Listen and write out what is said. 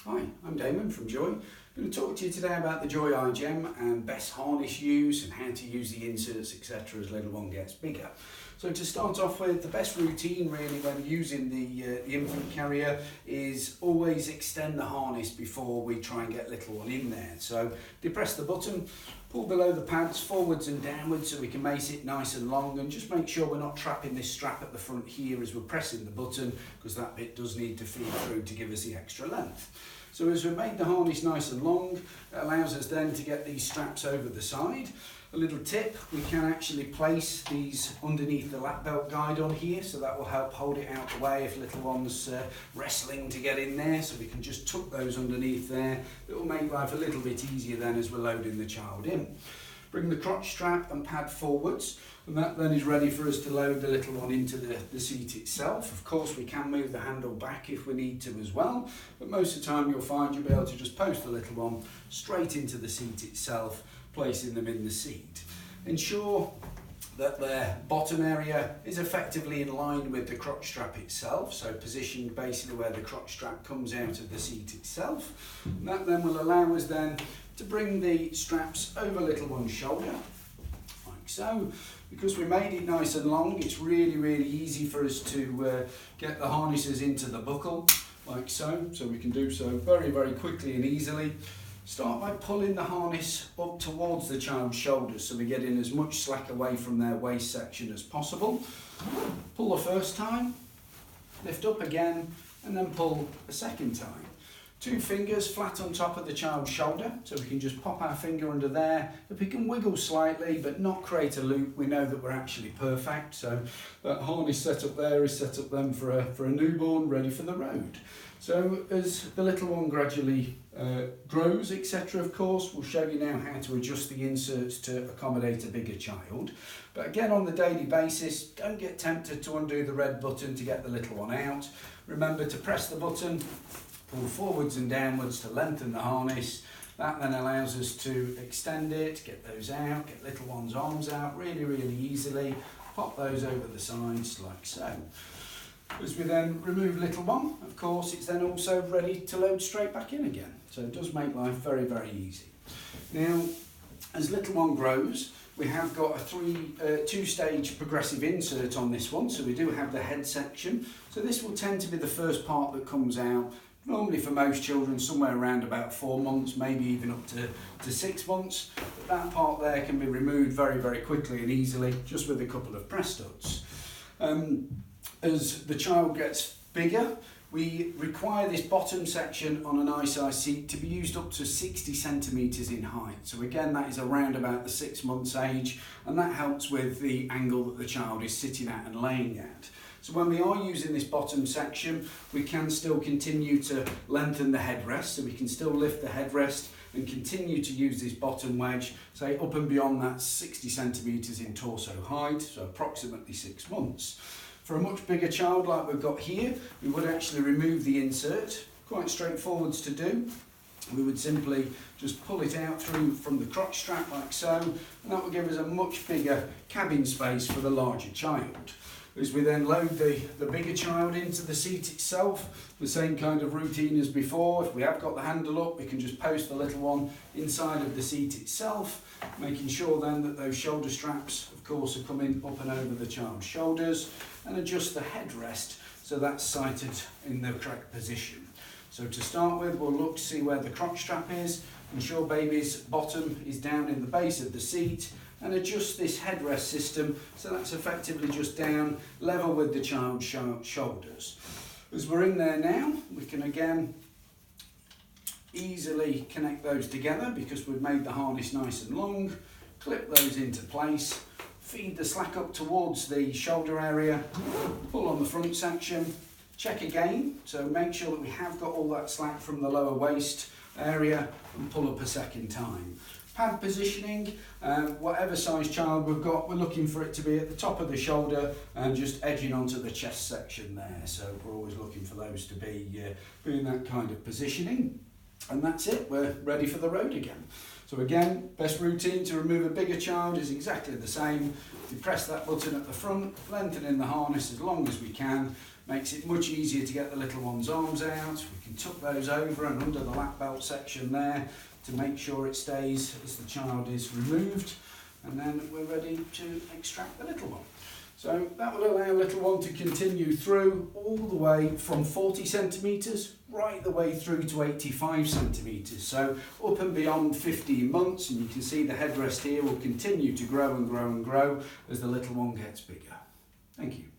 Hi, I'm Damon from Joy. I'm going to talk to you today about the Joie I-Gemm and best harness use and how to use the inserts, etc. as little one gets bigger. So to start off with, the best routine really when using the infant carrier is always extend the harness before we try and get little one in there. So depress the button, pull below the pads forwards and downwards so we can make it nice and long, and just make sure we're not trapping this strap at the front here as we're pressing the button, because that bit does need to feed through to give us the extra length. So as we've made the harness nice and long, it allows us then to get these straps over the side. A little tip, we can actually place these underneath the lap belt guide on here, so that will help hold it out the way if little one's wrestling to get in there, so we can just tuck those underneath there. It will make life a little bit easier then as we're loading the child in. Bring the crotch strap and pad forwards, and that then is ready for us to load the little one into the seat itself. Of course, we can move the handle back if we need to as well, but most of the time you'll find you'll be able to just post the little one straight into the seat itself, placing them in the seat. Ensure that their bottom area is effectively in line with the crotch strap itself, so positioned basically where the crotch strap comes out of the seat itself. And that then will allow us then to bring the straps over little one's shoulder, like so. Because we made it nice and long, it's really easy for us to get the harnesses into the buckle, like so. So we can do so very quickly and easily. Start by pulling the harness up towards the child's shoulders so we get in as much slack away from their waist section as possible. Pull the first time, lift up again, and then pull a second time. 2 fingers flat on top of the child's shoulder, so we can just pop our finger under there. If we can wiggle slightly but not create a loop, we know that we're actually perfect. So that harness setup there is set up then for a newborn ready for the road. So as the little one gradually grows, etc., of course, we'll show you now how to adjust the inserts to accommodate a bigger child. But again, on the daily basis, don't get tempted to undo the red button to get the little one out. Remember to press the button, pull forwards and downwards to lengthen the harness. That then allows us to extend it, get those out, get little one's arms out really easily. Pop those over the sides like so. As we then remove little one, of course, it's then also ready to load straight back in again. So it does make life very easy. Now, as little one grows, we have got a two-stage progressive insert on this one. So we do have the head section. So this will tend to be the first part that comes out. Normally for most children, somewhere around about 4 months, maybe even up to 6 months. But that part there can be removed very quickly and easily, just with a couple of press studs. As the child gets bigger, we require this bottom section on an I-size seat to be used up to 60 centimetres in height. So again, that is around about the 6 months age, and that helps with the angle that the child is sitting at and laying at. So when we are using this bottom section, we can still continue to lengthen the headrest, so we can still lift the headrest and continue to use this bottom wedge, say up and beyond that 60 centimetres in torso height, so approximately 6 months. For a much bigger child like we've got here, we would actually remove the insert, quite straightforward to do. We would simply just pull it out through from the crotch strap like so, and that will give us a much bigger cabin space for the larger child. As we then load the bigger child into the seat itself, the same kind of routine as before. If we have got the handle up, we can just post the little one inside of the seat itself, making sure then that those shoulder straps, of course, are coming up and over the child's shoulders, and adjust the headrest so that's sighted in the correct position. So to start with, we'll look to see where the crotch strap is, ensure baby's bottom is down in the base of the seat, and adjust this headrest system so that's effectively just down level with the child's shoulders. As we're in there now, we can again easily connect those together because we've made the harness nice and long, clip those into place, feed the slack up towards the shoulder area, pull on the front section, check again, so make sure that we have got all that slack from the lower waist area, and pull up a second time. Pad positioning, whatever size child we've got, we're looking for it to be at the top of the shoulder and just edging onto the chest section there. So we're always looking for those to be in that kind of positioning. And that's it, we're ready for the road again. So again, best routine to remove a bigger child is exactly the same. We press that button at the front, lengthening the harness as long as we can, Makes it much easier to get the little one's arms out. We can tuck those over and under the lap belt section there to make sure it stays as the child is removed, and then we're ready to extract the little one. So that will allow little one to continue through all the way from 40 centimetres right the way through to 85 centimetres. So up and beyond 15 months, and you can see the headrest here will continue to grow and grow and grow as the little one gets bigger. Thank you.